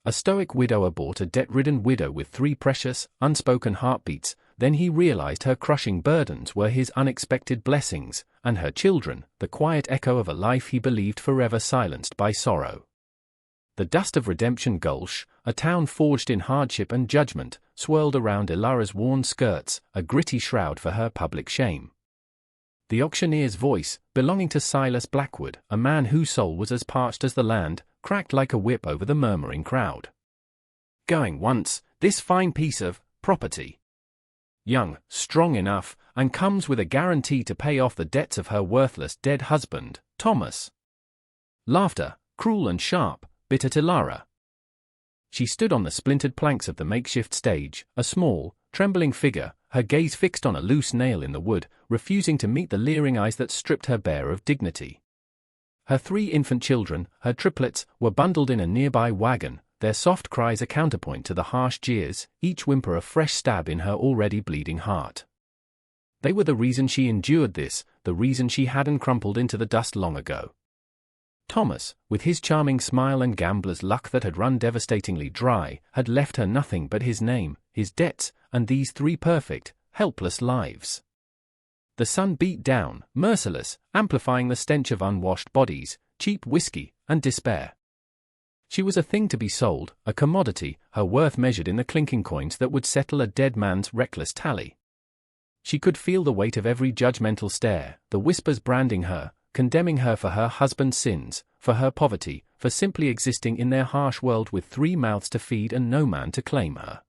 A stoic widower bought a debt-ridden widow with 3 precious, unspoken heartbeats. Then he realized her crushing burdens were his unexpected blessings, and her children, the quiet echo of a life he believed forever silenced by sorrow. The dust of Redemption Gulch, a town forged in hardship and judgment, swirled around Ilara's worn skirts, a gritty shroud for her public shame. The auctioneer's voice, belonging to Silas Blackwood, a man whose soul was as parched as the land, cracked like a whip over the murmuring crowd. Going once, this fine piece of property. Young, strong enough, and comes with a guarantee to pay off the debts of her worthless dead husband, Thomas. Laughter, cruel and sharp, bit at Ilara. She stood on the splintered planks of the makeshift stage, a small, trembling figure, her gaze fixed on a loose nail in the wood, refusing to meet the leering eyes that stripped her bare of dignity. Her 3 infant children, her triplets, were bundled in a nearby wagon, their soft cries a counterpoint to the harsh jeers, each whimper a fresh stab in her already bleeding heart. They were the reason she endured this, the reason she hadn't crumpled into the dust long ago. Thomas, with his charming smile and gambler's luck that had run devastatingly dry, had left her nothing but his name, his debts, and these 3 perfect, helpless lives. The sun beat down, merciless, amplifying the stench of unwashed bodies, cheap whiskey, and despair. She was a thing to be sold, a commodity, her worth measured in the clinking coins that would settle a dead man's reckless tally. She could feel the weight of every judgmental stare, the whispers branding her, condemning her for her husband's sins, for her poverty, for simply existing in their harsh world with 3 mouths to feed and no man to claim her.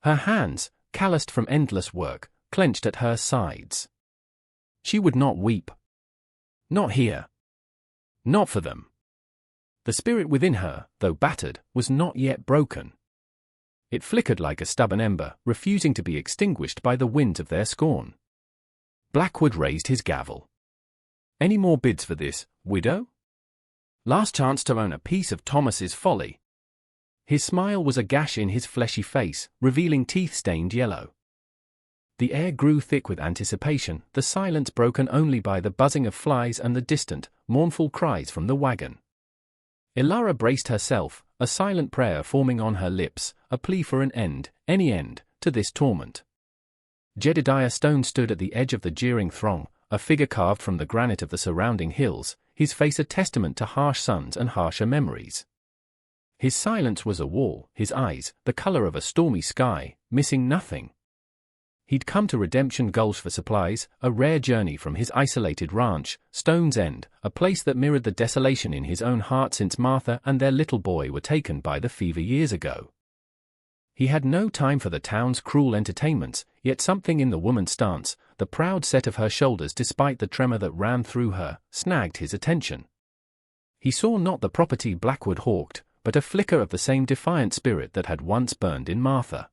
Her hands, calloused from endless work, clenched at her sides. She would not weep. Not here. Not for them. The spirit within her, though battered, was not yet broken. It flickered like a stubborn ember, refusing to be extinguished by the winds of their scorn. Blackwood raised his gavel. Any more bids for this, widow? Last chance to own a piece of Thomas's folly. His smile was a gash in his fleshy face, revealing teeth stained yellow. The air grew thick with anticipation, the silence broken only by the buzzing of flies and the distant, mournful cries from the wagon. Ilara braced herself, a silent prayer forming on her lips, a plea for an end, any end, to this torment. Jedediah Stone stood at the edge of the jeering throng, a figure carved from the granite of the surrounding hills, his face a testament to harsh suns and harsher memories. His silence was a wall, his eyes, the color of a stormy sky, missing nothing. He'd come to Redemption Gulch for supplies, a rare journey from his isolated ranch, Stone's End, a place that mirrored the desolation in his own heart since Martha and their little boy were taken by the fever years ago. He had no time for the town's cruel entertainments, yet something in the woman's stance, the proud set of her shoulders despite the tremor that ran through her, snagged his attention. He saw not the property Blackwood hawked, but a flicker of the same defiant spirit that had once burned in Martha.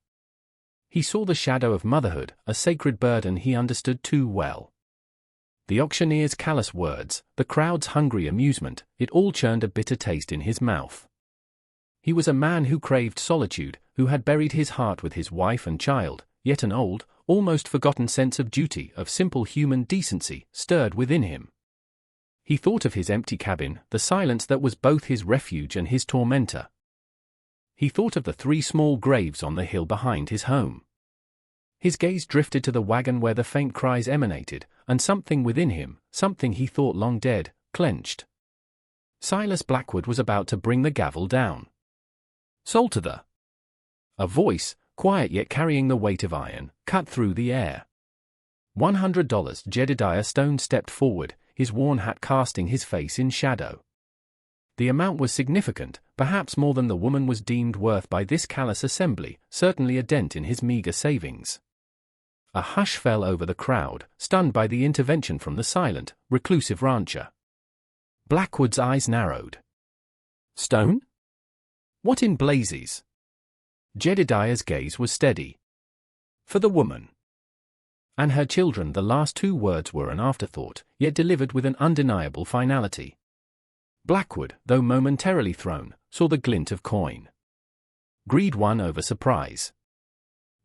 He saw the shadow of motherhood, a sacred burden he understood too well. The auctioneer's callous words, the crowd's hungry amusement, it all churned a bitter taste in his mouth. He was a man who craved solitude, who had buried his heart with his wife and child, yet an old, almost forgotten sense of duty, of simple human decency, stirred within him. He thought of his empty cabin, the silence that was both his refuge and his tormentor. He thought of the 3 small graves on the hill behind his home. His gaze drifted to the wagon where the faint cries emanated, and something within him, something he thought long dead, clenched. Silas Blackwood was about to bring the gavel down. Sold to the... A voice, quiet yet carrying the weight of iron, cut through the air. $100. Jedediah Stone stepped forward, his worn hat casting his face in shadow. The amount was significant, perhaps more than the woman was deemed worth by this callous assembly, certainly a dent in his meager savings. A hush fell over the crowd, stunned by the intervention from the silent, reclusive rancher. Blackwood's eyes narrowed. Stone? What in blazes? Jedediah's gaze was steady. For the woman. And her children. The last 2 words were an afterthought, yet delivered with an undeniable finality. Blackwood, though momentarily thrown, saw the glint of coin. Greed won over surprise.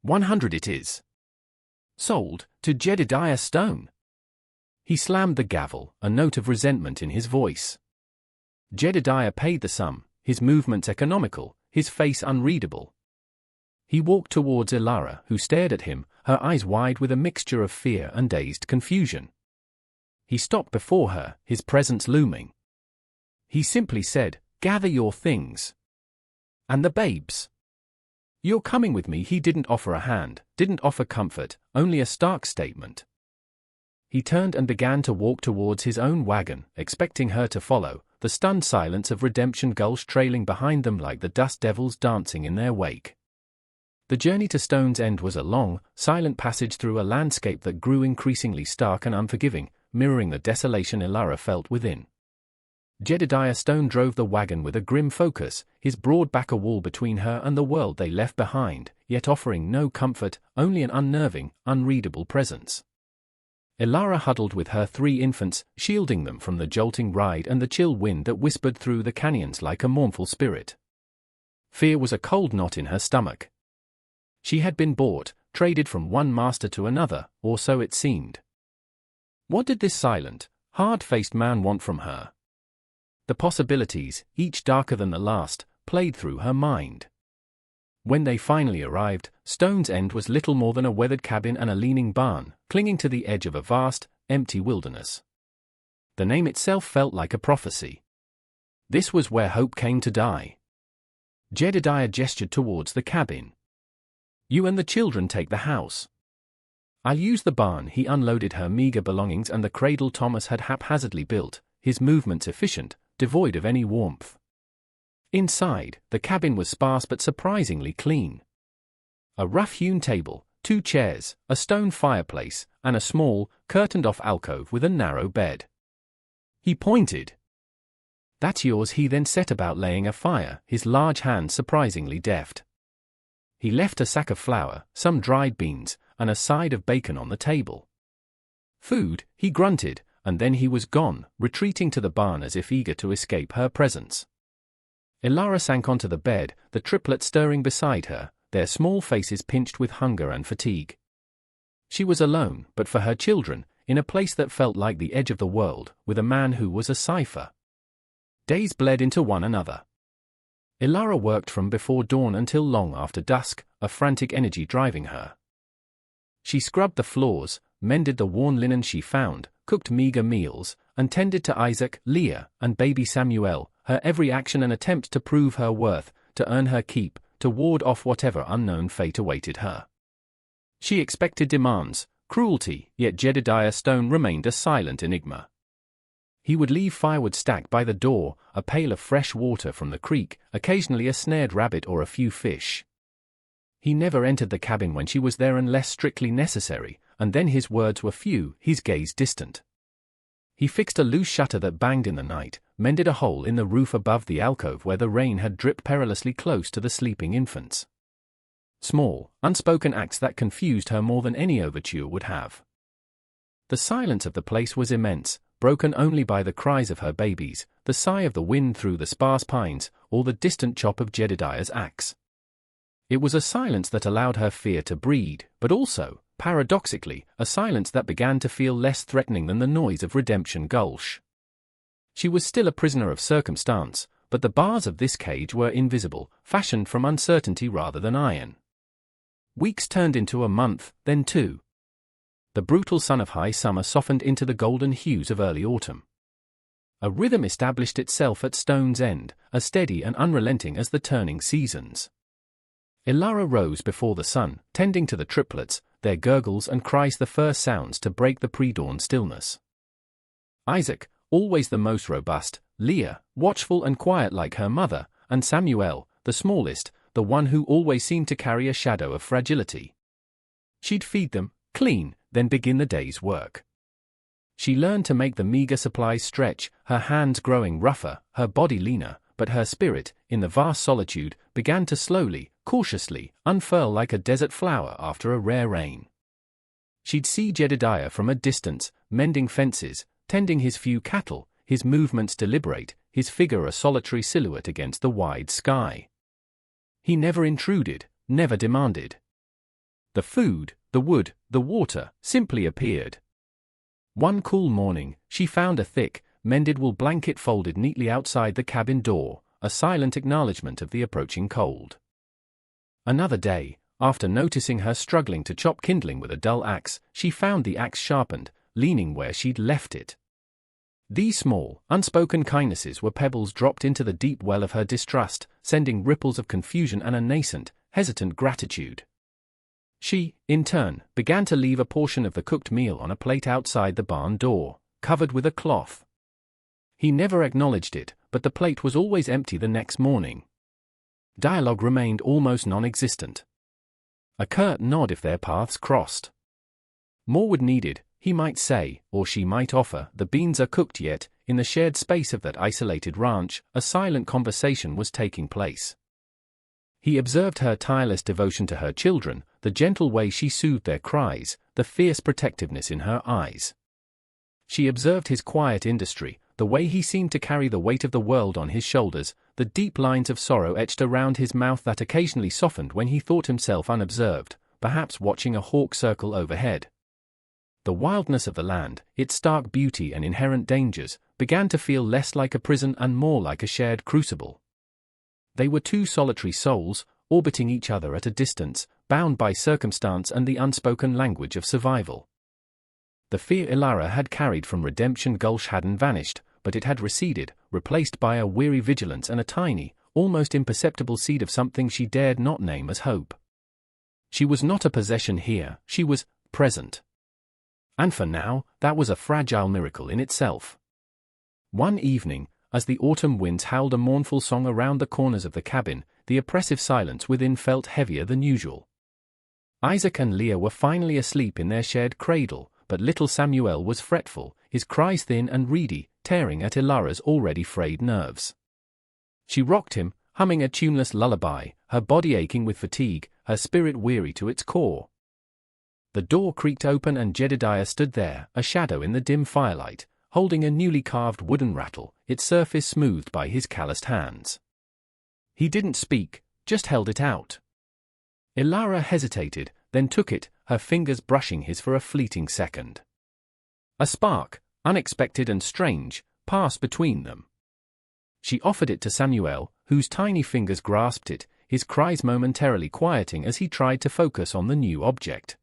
100 it is. Sold, to Jedediah Stone. He slammed the gavel, a note of resentment in his voice. Jedediah paid the sum, his movements economical, his face unreadable. He walked towards Ilara, who stared at him, her eyes wide with a mixture of fear and dazed confusion. He stopped before her, his presence looming. He simply said, "Gather your things." "And the babes?" "You're coming with me." He didn't offer a hand, didn't offer comfort, only a stark statement. He turned and began to walk towards his own wagon, expecting her to follow, the stunned silence of Redemption Gulch trailing behind them like the dust devils dancing in their wake. The journey to Stone's End was a long, silent passage through a landscape that grew increasingly stark and unforgiving, mirroring the desolation Ilara felt within. Jedediah Stone drove the wagon with a grim focus, his broad back a wall between her and the world they left behind, yet offering no comfort, only an unnerving, unreadable presence. Ilara huddled with her 3 infants, shielding them from the jolting ride and the chill wind that whispered through the canyons like a mournful spirit. Fear was a cold knot in her stomach. She had been bought, traded from one master to another, or so it seemed. What did this silent, hard-faced man want from her? The possibilities, each darker than the last, played through her mind. When they finally arrived, Stone's End was little more than a weathered cabin and a leaning barn, clinging to the edge of a vast, empty wilderness. The name itself felt like a prophecy. This was where hope came to die. Jedediah gestured towards the cabin. "You and the children take the house. I'll use the barn." He unloaded her meager belongings and the cradle Thomas had haphazardly built, his movements efficient, devoid of any warmth. Inside, the cabin was sparse but surprisingly clean. A rough-hewn table, 2 chairs, a stone fireplace, and a small, curtained-off alcove with a narrow bed. He pointed. "That's yours." He then set about laying a fire, his large hands surprisingly deft. He left a sack of flour, some dried beans, and a side of bacon on the table. "Food," he grunted, and then he was gone, retreating to the barn as if eager to escape her presence. Ilara sank onto the bed, the triplets stirring beside her, their small faces pinched with hunger and fatigue. She was alone, but for her children, in a place that felt like the edge of the world, with a man who was a cipher. Days bled into one another. Ilara worked from before dawn until long after dusk, a frantic energy driving her. She scrubbed the floors, mended the worn linen she found, cooked meager meals, and tended to Isaac, Leah, and baby Samuel, her every action an attempt to prove her worth, to earn her keep, to ward off whatever unknown fate awaited her. She expected demands, cruelty, yet Jedediah Stone remained a silent enigma. He would leave firewood stacked by the door, a pail of fresh water from the creek, occasionally a snared rabbit or a few fish. He never entered the cabin when she was there unless strictly necessary, and then his words were few, his gaze distant. He fixed a loose shutter that banged in the night, mended a hole in the roof above the alcove where the rain had dripped perilously close to the sleeping infants. Small, unspoken acts that confused her more than any overture would have. The silence of the place was immense, broken only by the cries of her babies, the sigh of the wind through the sparse pines, or the distant chop of Jedediah's axe. It was a silence that allowed her fear to breed, but also, paradoxically, a silence that began to feel less threatening than the noise of Redemption Gulch. She was still a prisoner of circumstance, but the bars of this cage were invisible, fashioned from uncertainty rather than iron. Weeks turned into a month, then 2. The brutal sun of high summer softened into the golden hues of early autumn. A rhythm established itself at Stone's End, as steady and unrelenting as the turning seasons. Ilara rose before the sun, tending to the triplets, their gurgles and cries the first sounds to break the pre-dawn stillness. Isaac, always the most robust, Leah, watchful and quiet like her mother, and Samuel, the smallest, the one who always seemed to carry a shadow of fragility. She'd feed them, clean, then begin the day's work. She learned to make the meager supplies stretch, her hands growing rougher, her body leaner, but her spirit, in the vast solitude, began to slowly, cautiously, unfurl like a desert flower after a rare rain. She'd see Jedediah from a distance, mending fences, tending his few cattle, his movements deliberate, his figure a solitary silhouette against the wide sky. He never intruded, never demanded. The food, the wood, the water, simply appeared. One cool morning, she found a thick, mended wool blanket folded neatly outside the cabin door, a silent acknowledgement of the approaching cold. Another day, after noticing her struggling to chop kindling with a dull axe, she found the axe sharpened, leaning where she'd left it. These small, unspoken kindnesses were pebbles dropped into the deep well of her distrust, sending ripples of confusion and a nascent, hesitant gratitude. She, in turn, began to leave a portion of the cooked meal on a plate outside the barn door, covered with a cloth. He never acknowledged it, but the plate was always empty the next morning. Dialogue remained almost non-existent. A curt nod if their paths crossed. More would needed, he might say, or she might offer. The beans are cooked yet. In the shared space of that isolated ranch, a silent conversation was taking place. He observed her tireless devotion to her children, the gentle way she soothed their cries, the fierce protectiveness in her eyes. She observed his quiet industry, the way he seemed to carry the weight of the world on his shoulders, the deep lines of sorrow etched around his mouth that occasionally softened when he thought himself unobserved, perhaps watching a hawk circle overhead. The wildness of the land, its stark beauty and inherent dangers, began to feel less like a prison and more like a shared crucible. They were two solitary souls, orbiting each other at a distance, bound by circumstance and the unspoken language of survival. The fear Ilara had carried from Redemption Gulch hadn't vanished, but it had receded, replaced by a weary vigilance and a tiny, almost imperceptible seed of something she dared not name as hope. She was not a possession here, she was present. And for now, that was a fragile miracle in itself. One evening, as the autumn winds howled a mournful song around the corners of the cabin, the oppressive silence within felt heavier than usual. Isaac and Leah were finally asleep in their shared cradle, but little Samuel was fretful, his cries thin and reedy, tearing at Ilara's already frayed nerves. She rocked him, humming a tuneless lullaby, her body aching with fatigue, her spirit weary to its core. The door creaked open and Jedediah stood there, a shadow in the dim firelight, holding a newly carved wooden rattle, its surface smoothed by his calloused hands. He didn't speak, just held it out. Ilara hesitated, then took it, her fingers brushing his for a fleeting second. A spark, unexpected and strange, passed between them. She offered it to Samuel, whose tiny fingers grasped it, his cries momentarily quieting as he tried to focus on the new object.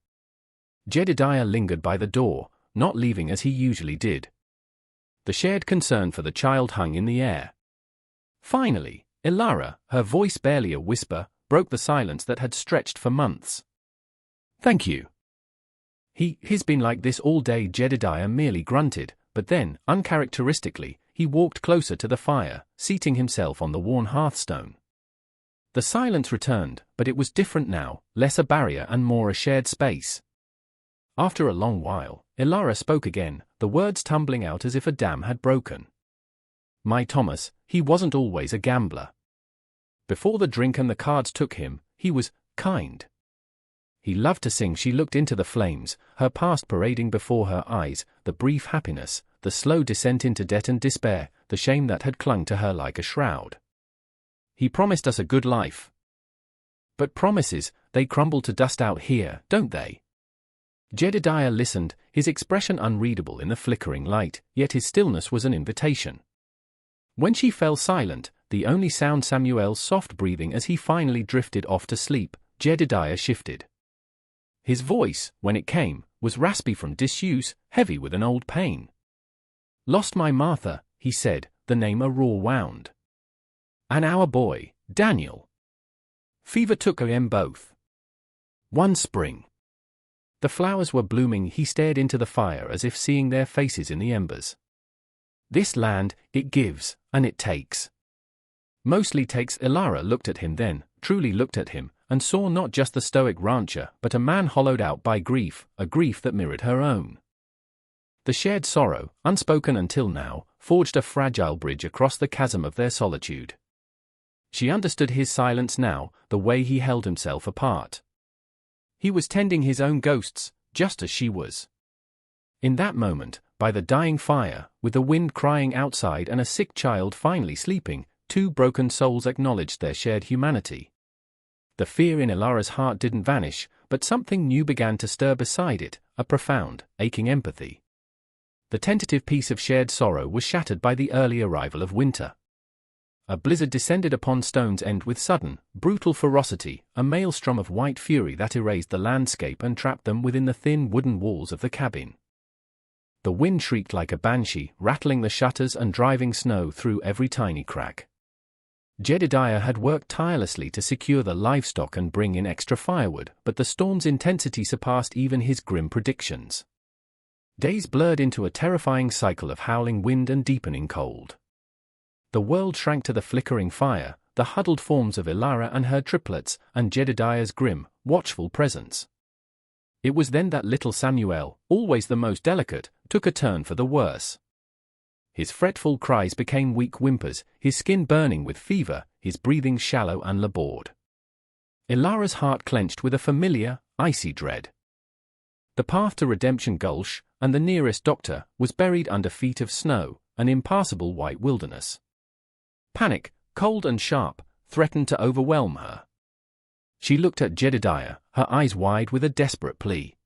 Jedediah lingered by the door, not leaving as he usually did. The shared concern for the child hung in the air. Finally, Ilara, her voice barely a whisper, broke the silence that had stretched for months. "Thank you." He's been like this all day. Jedediah merely grunted, but then, uncharacteristically, he walked closer to the fire, seating himself on the worn hearthstone. The silence returned, but it was different now, less a barrier and more a shared space. After a long while, Ilara spoke again, the words tumbling out as if a dam had broken. "My Thomas, he wasn't always a gambler. Before the drink and the cards took him, he was kind. He loved to sing." She looked into the flames, her past parading before her eyes, the brief happiness, the slow descent into debt and despair, the shame that had clung to her like a shroud. "He promised us a good life. But promises, they crumble to dust out here, don't they?" Jedediah listened, his expression unreadable in the flickering light, yet his stillness was an invitation. When she fell silent, the only sound Samuel's soft breathing as he finally drifted off to sleep, Jedediah shifted. His voice, when it came, was raspy from disuse, heavy with an old pain. "Lost my Martha," he said, the name a raw wound. "And our boy, Daniel. Fever took them both. One spring. The flowers were blooming." He stared into the fire as if seeing their faces in the embers. "This land, it gives, and it takes. Mostly takes." Ilara looked at him then, truly looked at him, and saw not just the stoic rancher, but a man hollowed out by grief, a grief that mirrored her own. The shared sorrow, unspoken until now, forged a fragile bridge across the chasm of their solitude. She understood his silence now, the way he held himself apart. He was tending his own ghosts, just as she was. In that moment, by the dying fire, with the wind crying outside and a sick child finally sleeping, two broken souls acknowledged their shared humanity. The fear in Ilara's heart didn't vanish, but something new began to stir beside it, a profound, aching empathy. The tentative peace of shared sorrow was shattered by the early arrival of winter. A blizzard descended upon Stone's End with sudden, brutal ferocity, a maelstrom of white fury that erased the landscape and trapped them within the thin wooden walls of the cabin. The wind shrieked like a banshee, rattling the shutters and driving snow through every tiny crack. Jedediah had worked tirelessly to secure the livestock and bring in extra firewood, but the storm's intensity surpassed even his grim predictions. Days blurred into a terrifying cycle of howling wind and deepening cold. The world shrank to the flickering fire, the huddled forms of Ilara and her triplets, and Jedediah's grim, watchful presence. It was then that little Samuel, always the most delicate, took a turn for the worse. His fretful cries became weak whimpers, his skin burning with fever, his breathing shallow and labored. Ilara's heart clenched with a familiar, icy dread. The path to Redemption Gulch, and the nearest doctor, was buried under feet of snow, an impassable white wilderness. Panic, cold and sharp, threatened to overwhelm her. She looked at Jedediah, her eyes wide with a desperate plea.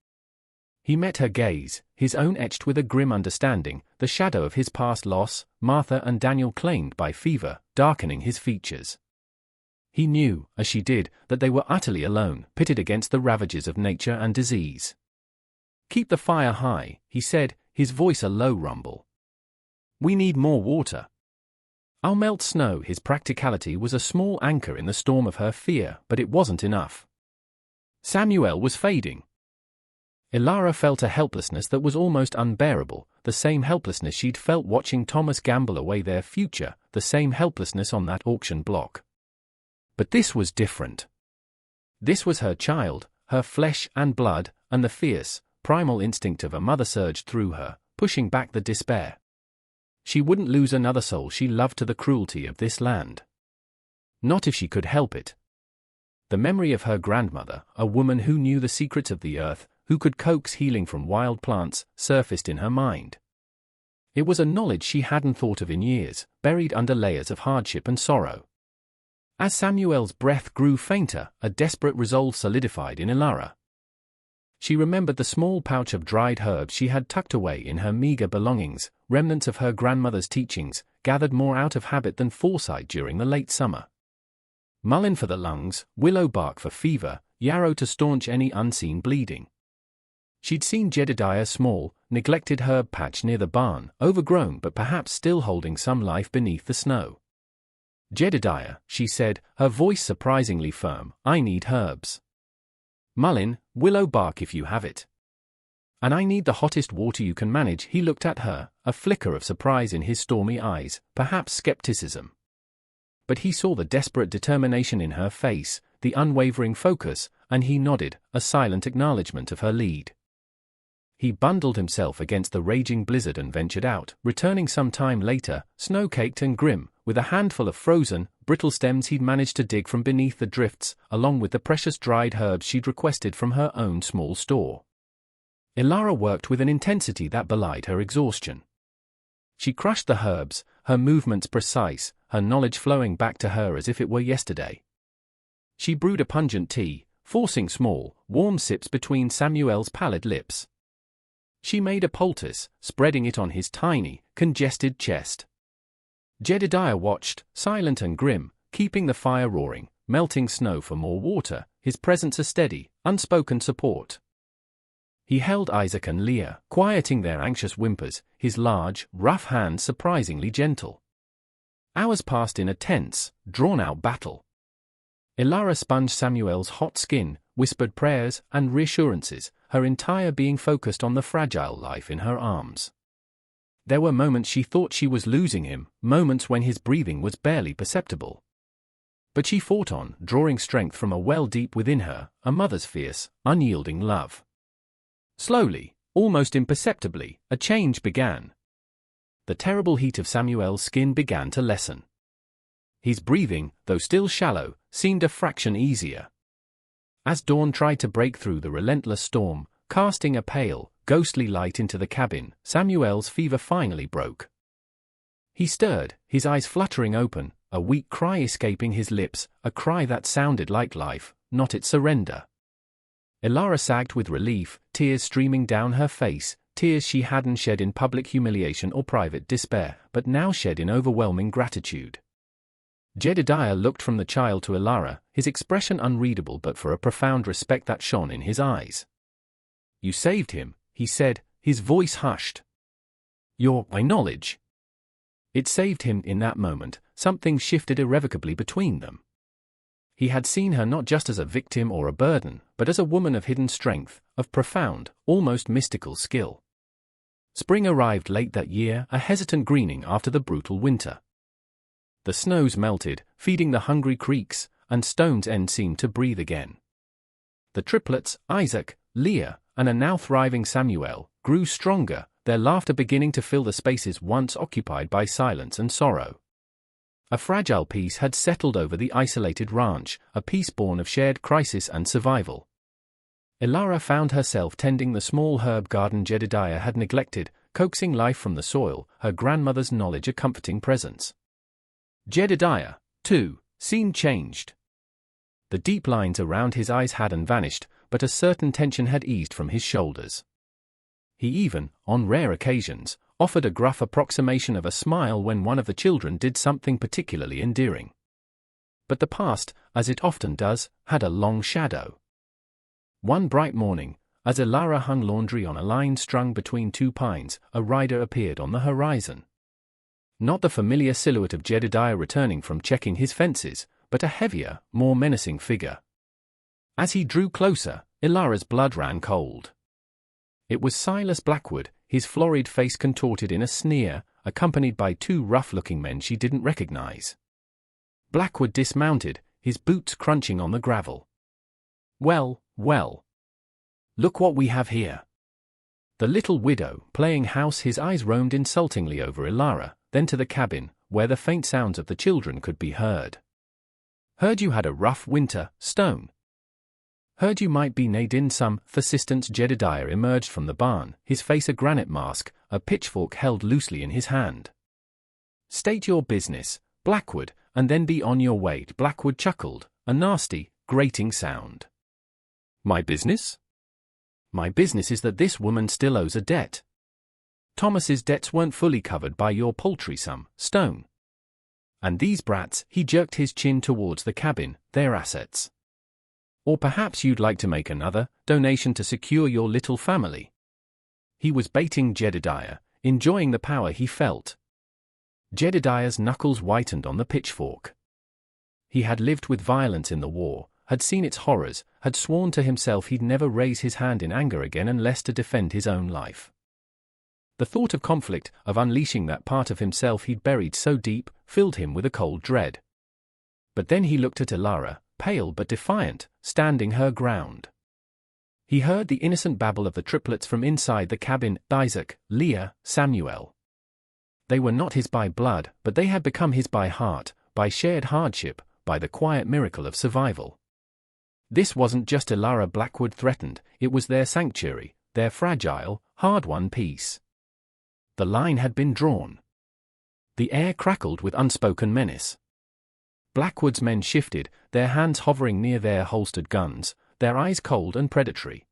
He met her gaze, his own etched with a grim understanding, the shadow of his past loss, Martha and Daniel claimed by fever, darkening his features. He knew, as she did, that they were utterly alone, pitted against the ravages of nature and disease. "Keep the fire high," he said, his voice a low rumble. "We need more water." "I'll melt snow." His practicality was a small anchor in the storm of her fear, but it wasn't enough. Samuel was fading. Ilara felt a helplessness that was almost unbearable, the same helplessness she'd felt watching Thomas gamble away their future, the same helplessness on that auction block. But this was different. This was her child, her flesh and blood, and the fierce, primal instinct of a mother surged through her, pushing back the despair. She wouldn't lose another soul she loved to the cruelty of this land. Not if she could help it. The memory of her grandmother, a woman who knew the secrets of the earth, who could coax healing from wild plants, surfaced in her mind. It was a knowledge she hadn't thought of in years, buried under layers of hardship and sorrow. As Samuel's breath grew fainter, a desperate resolve solidified in Ilara. She remembered the small pouch of dried herbs she had tucked away in her meager belongings, remnants of her grandmother's teachings, gathered more out of habit than foresight during the late summer. Mullein for the lungs, willow bark for fever, yarrow to staunch any unseen bleeding. She'd seen Jedediah's small, neglected herb patch near the barn, overgrown but perhaps still holding some life beneath the snow. "Jedediah," she said, her voice surprisingly firm, "I need herbs. Mullein, willow bark if you have it. And I need the hottest water you can manage." He looked at her, a flicker of surprise in his stormy eyes, perhaps skepticism. But he saw the desperate determination in her face, the unwavering focus, and he nodded, a silent acknowledgement of her lead. He bundled himself against the raging blizzard and ventured out, returning some time later, snow-caked and grim, with a handful of frozen, brittle stems he'd managed to dig from beneath the drifts, along with the precious dried herbs she'd requested from her own small store. Ilara worked with an intensity that belied her exhaustion. She crushed the herbs, her movements precise, her knowledge flowing back to her as if it were yesterday. She brewed a pungent tea, forcing small, warm sips between Samuel's pallid lips. She made a poultice, spreading it on his tiny, congested chest. Jedediah watched, silent and grim, keeping the fire roaring, melting snow for more water, his presence a steady, unspoken support. He held Isaac and Leah, quieting their anxious whimpers, his large, rough hands surprisingly gentle. Hours passed in a tense, drawn-out battle. Ilara sponged Samuel's hot skin, whispered prayers and reassurances, her entire being focused on the fragile life in her arms. There were moments she thought she was losing him, moments when his breathing was barely perceptible. But she fought on, drawing strength from a well deep within her, a mother's fierce, unyielding love. Slowly, almost imperceptibly, a change began. The terrible heat of Samuel's skin began to lessen. His breathing, though still shallow, seemed a fraction easier. As dawn tried to break through the relentless storm, casting a pale, ghostly light into the cabin, Samuel's fever finally broke. He stirred, his eyes fluttering open, a weak cry escaping his lips, a cry that sounded like life, not its surrender. Ilara sagged with relief, tears streaming down her face, tears she hadn't shed in public humiliation or private despair, but now shed in overwhelming gratitude. Jedediah looked from the child to Elara, his expression unreadable but for a profound respect that shone in his eyes. "You saved him," he said, his voice hushed. "My knowledge." It saved him in that moment. Something shifted irrevocably between them. He had seen her not just as a victim or a burden, but as a woman of hidden strength, of profound, almost mystical skill. Spring arrived late that year, a hesitant greening after the brutal winter. The snows melted, feeding the hungry creeks, and Stone's End seemed to breathe again. The triplets, Isaac, Leah, and a now thriving Samuel, grew stronger, their laughter beginning to fill the spaces once occupied by silence and sorrow. A fragile peace had settled over the isolated ranch, a peace born of shared crisis and survival. Elara found herself tending the small herb garden Jedediah had neglected, coaxing life from the soil, her grandmother's knowledge a comforting presence. Jedediah, too, seemed changed. The deep lines around his eyes hadn't vanished, but a certain tension had eased from his shoulders. He even, on rare occasions, offered a gruff approximation of a smile when one of the children did something particularly endearing. But the past, as it often does, had a long shadow. One bright morning, as Elara hung laundry on a line strung between two pines, a rider appeared on the horizon. Not the familiar silhouette of Jedediah returning from checking his fences, but a heavier, more menacing figure. As he drew closer, Elara's blood ran cold. It was Silas Blackwood, his florid face contorted in a sneer, accompanied by two rough-looking men she didn't recognize. Blackwood dismounted, his boots crunching on the gravel. "Well, well. Look what we have here." The little widow, playing house, his eyes roamed insultingly over Elara, then to the cabin, where the faint sounds of the children could be heard. "Heard you had a rough winter, Stone. Heard you might be naid in some persistence." Jedediah emerged from the barn, his face a granite mask, a pitchfork held loosely in his hand. "State your business, Blackwood, and then be on your way." Blackwood chuckled, a nasty, grating sound. "My business? My business is that this woman still owes a debt. Thomas's debts weren't fully covered by your paltry sum, Stone. And these brats," he jerked his chin towards the cabin, "their assets. Or perhaps you'd like to make another donation to secure your little family." He was baiting Jedediah, enjoying the power he felt. Jedediah's knuckles whitened on the pitchfork. He had lived with violence in the war, had seen its horrors, had sworn to himself he'd never raise his hand in anger again unless to defend his own life. The thought of conflict, of unleashing that part of himself he'd buried so deep, filled him with a cold dread. But then he looked at Elara, pale but defiant, standing her ground. He heard the innocent babble of the triplets from inside the cabin, Isaac, Leah, Samuel. They were not his by blood, but they had become his by heart, by shared hardship, by the quiet miracle of survival. This wasn't just Elara Blackwood threatened, it was their sanctuary, their fragile, hard-won peace. The line had been drawn. The air crackled with unspoken menace. Blackwood's men shifted, their hands hovering near their holstered guns, their eyes cold and predatory.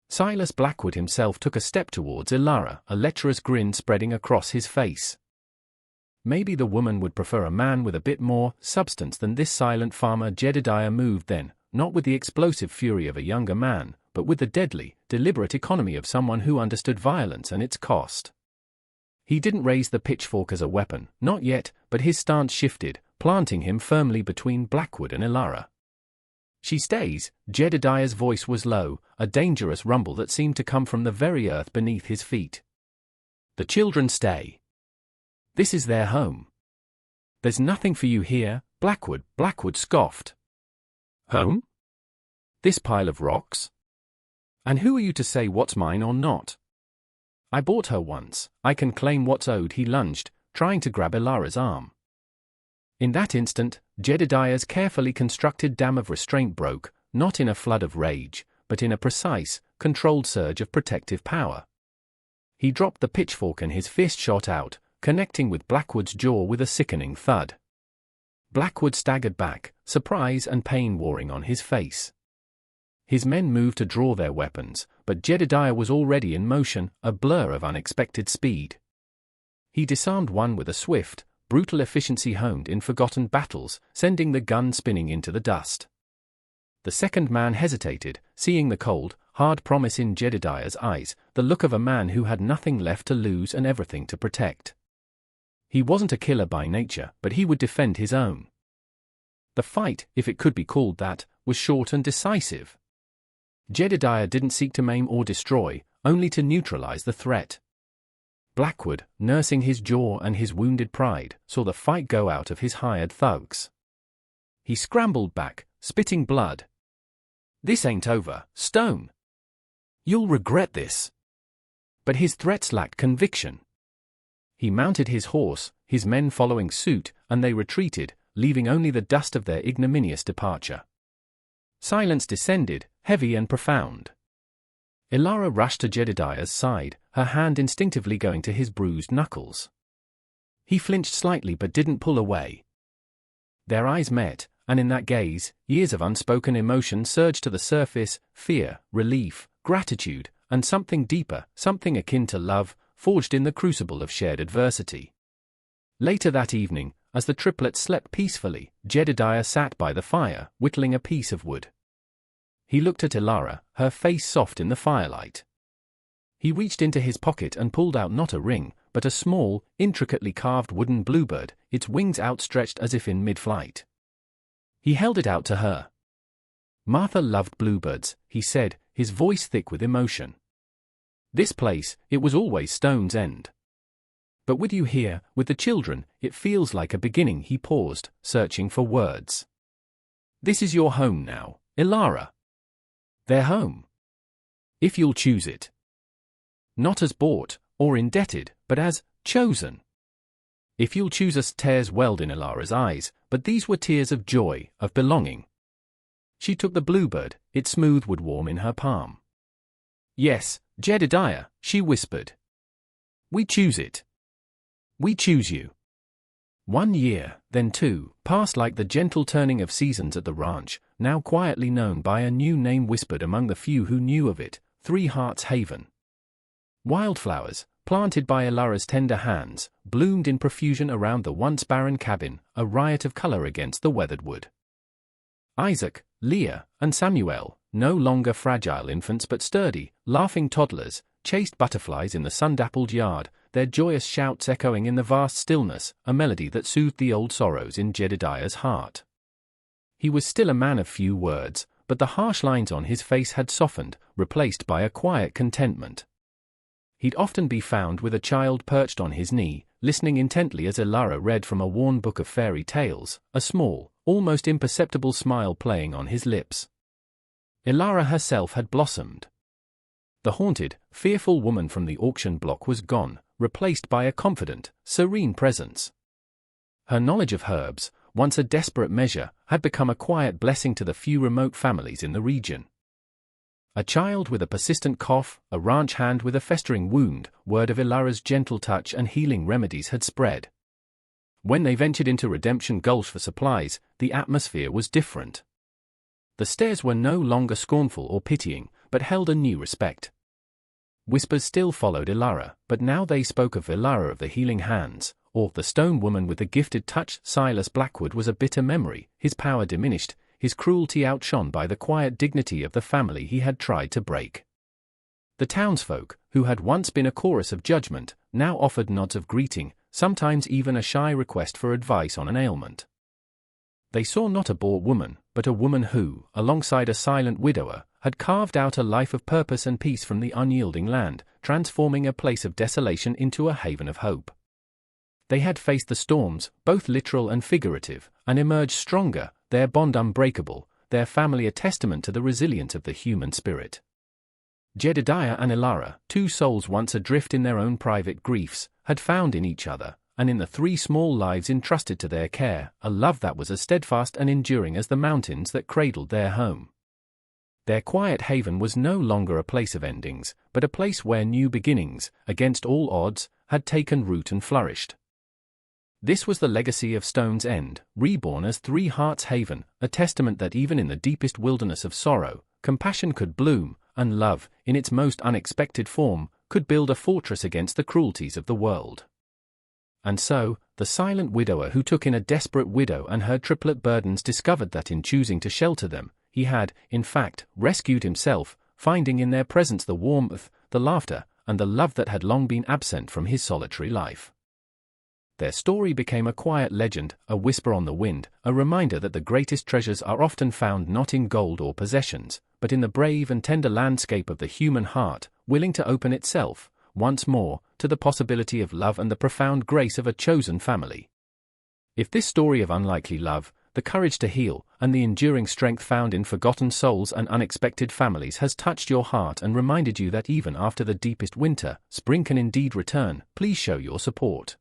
Silas Blackwood himself took a step towards Elara, a lecherous grin spreading across his face. Maybe the woman would prefer a man with a bit more substance than this silent farmer. Jedediah moved then, not with the explosive fury of a younger man, but with the deadly, deliberate economy of someone who understood violence and its cost. He didn't raise the pitchfork as a weapon, not yet, but his stance shifted, planting him firmly between Blackwood and Elara. "She stays." Jedediah's voice was low, a dangerous rumble that seemed to come from the very earth beneath his feet. "The children stay. This is their home. There's nothing for you here, Blackwood." Blackwood scoffed. "Home? This pile of rocks? And who are you to say what's mine or not? I bought her once, I can claim what's owed." He lunged, trying to grab Elara's arm. In that instant, Jedediah's carefully constructed dam of restraint broke, not in a flood of rage, but in a precise, controlled surge of protective power. He dropped the pitchfork and his fist shot out, connecting with Blackwood's jaw with a sickening thud. Blackwood staggered back, surprise and pain warring on his face. His men moved to draw their weapons, but Jedediah was already in motion, a blur of unexpected speed. He disarmed one with a swift, brutal efficiency honed in forgotten battles, sending the gun spinning into the dust. The second man hesitated, seeing the cold, hard promise in Jedediah's eyes, the look of a man who had nothing left to lose and everything to protect. He wasn't a killer by nature, but he would defend his own. The fight, if it could be called that, was short and decisive. Jedediah didn't seek to maim or destroy, only to neutralize the threat. Blackwood, nursing his jaw and his wounded pride, saw the fight go out of his hired thugs. He scrambled back, spitting blood. "This ain't over, Stone. You'll regret this." But his threats lacked conviction. He mounted his horse, his men following suit, and they retreated, leaving only the dust of their ignominious departure. Silence descended, heavy and profound. Ilara rushed to Jedediah's side, her hand instinctively going to his bruised knuckles. He flinched slightly but didn't pull away. Their eyes met, and in that gaze, years of unspoken emotion surged to the surface: fear, relief, gratitude, and something deeper, something akin to love, forged in the crucible of shared adversity. Later that evening, as the triplets slept peacefully, Jedediah sat by the fire, whittling a piece of wood. He looked at Ilara, her face soft in the firelight. He reached into his pocket and pulled out not a ring, but a small, intricately carved wooden bluebird, its wings outstretched as if in mid-flight. He held it out to her. "Martha loved bluebirds," he said, his voice thick with emotion. "This place, it was always Stone's End. But with you here, with the children, it feels like a beginning." He paused, searching for words. "This is your home now, Ilara. Their home. If you'll choose it. Not as bought, or indebted, but as chosen. If you'll choose us." Tears welled in Ilara's eyes, but these were tears of joy, of belonging. She took the bluebird, its smooth wood warm in her palm. "Yes, Jedediah," she whispered. "We choose it. We choose you." 1 year, then 2, passed like the gentle turning of seasons at the ranch, now quietly known by a new name whispered among the few who knew of it: Three Hearts Haven. Wildflowers, planted by Ilara's tender hands, bloomed in profusion around the once barren cabin, a riot of color against the weathered wood. Isaac, Leah, and Samuel, no longer fragile infants but sturdy, laughing toddlers, chased butterflies in the sun-dappled yard, their joyous shouts echoing in the vast stillness, a melody that soothed the old sorrows in Jedediah's heart. He was still a man of few words, but the harsh lines on his face had softened, replaced by a quiet contentment. He'd often be found with a child perched on his knee, listening intently as Ilara read from a worn book of fairy tales, a small, almost imperceptible smile playing on his lips. Ilara herself had blossomed. The haunted, fearful woman from the auction block was gone, replaced by a confident, serene presence. Her knowledge of herbs, once a desperate measure, had become a quiet blessing to the few remote families in the region. A child with a persistent cough, a ranch hand with a festering wound, word of Ilara's gentle touch and healing remedies had spread. When they ventured into Redemption Gulch for supplies, the atmosphere was different. The stares were no longer scornful or pitying, but held a new respect. Whispers still followed Ilara, but now they spoke of Ilara of the healing hands, or the stone woman with the gifted touch. Silas Blackwood was a bitter memory, his power diminished, his cruelty outshone by the quiet dignity of the family he had tried to break. The townsfolk, who had once been a chorus of judgment, now offered nods of greeting, sometimes even a shy request for advice on an ailment. They saw not a bought woman, but a woman who, alongside a silent widower, had carved out a life of purpose and peace from the unyielding land, transforming a place of desolation into a haven of hope. They had faced the storms, both literal and figurative, and emerged stronger, their bond unbreakable, their family a testament to the resilience of the human spirit. Jedediah and Ilara, two souls once adrift in their own private griefs, had found in each other, and in the 3 small lives entrusted to their care, a love that was as steadfast and enduring as the mountains that cradled their home. Their quiet haven was no longer a place of endings, but a place where new beginnings, against all odds, had taken root and flourished. This was the legacy of Stone's End, reborn as Three Hearts Haven, a testament that even in the deepest wilderness of sorrow, compassion could bloom, and love, in its most unexpected form, could build a fortress against the cruelties of the world. And so, the silent widower who took in a desperate widow and her triplet burdens discovered that in choosing to shelter them, he had, in fact, rescued himself, finding in their presence the warmth, the laughter, and the love that had long been absent from his solitary life. Their story became a quiet legend, a whisper on the wind, a reminder that the greatest treasures are often found not in gold or possessions, but in the brave and tender landscape of the human heart, willing to open itself, once more, to the possibility of love and the profound grace of a chosen family. If this story of unlikely love, the courage to heal, and the enduring strength found in forgotten souls and unexpected families has touched your heart and reminded you that even after the deepest winter, spring can indeed return, please show your support.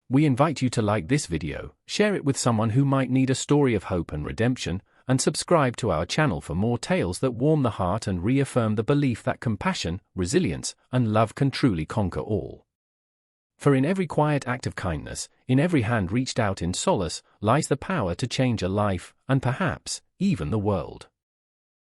We invite you to like this video, share it with someone who might need a story of hope and redemption, and subscribe to our channel for more tales that warm the heart and reaffirm the belief that compassion, resilience, and love can truly conquer all. For in every quiet act of kindness, in every hand reached out in solace, lies the power to change a life, and perhaps, even the world.